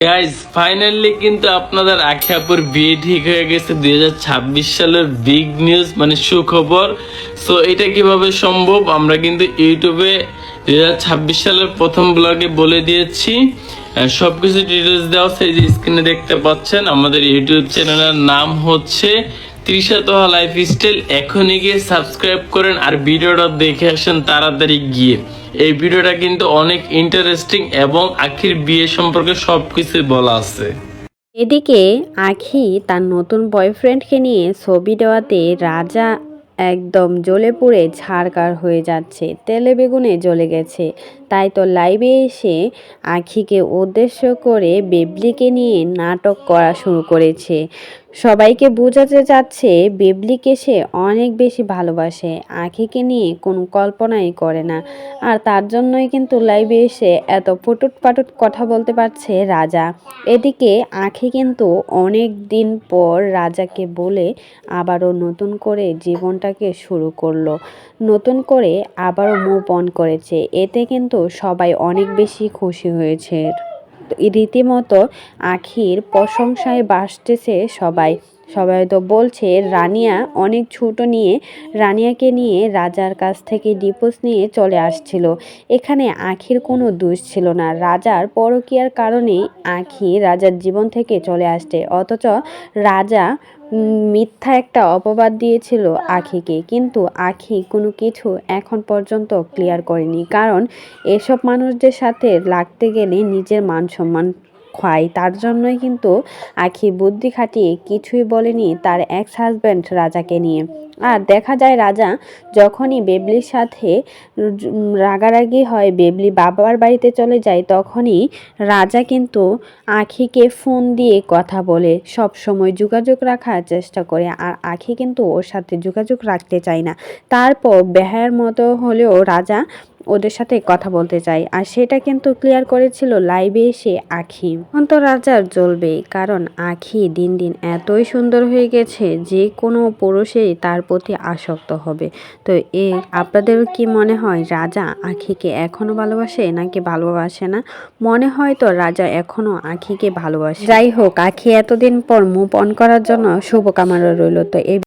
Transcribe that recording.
Guys finally কিন্তু আপনাদের আখি আপুর বিয়ে ঠিক হয়ে গেছে 2026 সালের বিগ নিউজ, মানে সুখবর। সো এটা কিভাবে সম্ভব আমরা কিন্তু ইউটিউবে 2026 সালের প্রথম ব্লগে বলে দিয়েছি। সবকিছু ডিটেলস দেওয়া আছে, এই যে স্ক্রিনে দেখতে পাচ্ছেন। আমাদের ইউটিউব চ্যানেলের নাম হচ্ছে তৃষা তোহা লাইফস্টাইল। এখনই গিয়ে সাবস্ক্রাইব করেন আর ভিডিওটা দেখে আসেন তাড়াতাড়ি গিয়ে। এই ভিডিওটা কিন্তু অনেক ইন্টারেস্টিং এবং আখির বিয়ে সম্পর্কে সবকিছু বলা আছে। এদিকে আখি তার নতুন বয়ফ্রেন্ডকে নিয়ে ছবি দেওয়াতে রাজা একদম জ্বলে পুড়ে ছাড়খাড় হয়ে যাচ্ছে, তেলে বেগুনে জ্বলে গেছে। তাই তো লাইভে এসে আখিকে উদ্দেশ্য করে বেবলিকে নিয়ে নাটক করা শুরু করেছে। সবাইকে বোঝাতে চাচ্ছে বেবলিকে সে অনেক বেশি ভালোবাসে, আখিকে নিয়ে কোনো কল্পনাই করে না। আর তার জন্যই কিন্তু লাইভে এসে এত ফুটুট পাটুট কথা বলতে পারছে রাজা। এদিকে আখি কিন্তু অনেক দিন পর রাজাকে বলে আবারও নতুন করে জীবনটাকে শুরু করলো, নতুন করে আবারও মুভ অন করেছে। এতে কিন্তু সবাই অনেক বেশি খুশি হয়েছে। রীতিমতো আখির প্রশংসায় ভাসতেছে সবাই। সবাই তো বলছে রানিয়া অনেক ছোট নিয়ে রানিয়াকে নিয়ে রাজার কাছ থেকে ডিভোর্স নিয়ে চলে আসছিল। এখানে আখির কোনো দোষ ছিল না, রাজার পরকীয়ার কারণে আখি রাজার জীবন থেকে চলে আসছে। অথচ রাজা মিথ্যা একটা অপবাদ দিয়েছিল আখিকে, কিন্তু আখি কোনো কিছু এখন পর্যন্ত ক্লিয়ার করেনি। কারণ এসব মানুষদের সাথে লাগতে গেলে নিজের মান সম্মান ক্ষয়। তার জন্যই কিন্তু আখি বুদ্ধি খাটিয়ে কিছুই বলেনি তার এক্স হাজব্যান্ড রাজাকে নিয়ে। আর দেখা যায় রাজা যখনই বেবলির সাথে রাগারাগি হয়, বেবলি বাবার বাড়িতে চলে যায়, তখনই রাজা কিন্তু আখিকে ফোন দিয়ে কথা বলে সব সময় যোগাযোগ রাখার চেষ্টা করে। আর আখি কিন্তু ওর সাথে যোগাযোগ রাখতে চায় না। তারপর বেহায়ার মতো হলেও রাজা ওদের সাথে কথা বলতে চাই, আর সেটা কিন্তু ক্লিয়ার করেছিল লাইভে এসে আখি। এখন তো রাজার জ্বলবে, কারণ আখি দিন দিন এতই সুন্দর হয়ে গেছে যে কোনো পুরুষেই তার প্রতি আসক্ত হবে। তো আপনাদের কি মনে হয় রাজা আখিকে এখনো ভালোবাসে নাকি ভালোবাসে না? মনে হয় তো রাজা এখনো আখিকে ভালোবাসে। যাই হোক, আখি এতদিন পর মুভ অন করার জন্য শুভকামনা রইল। তো এই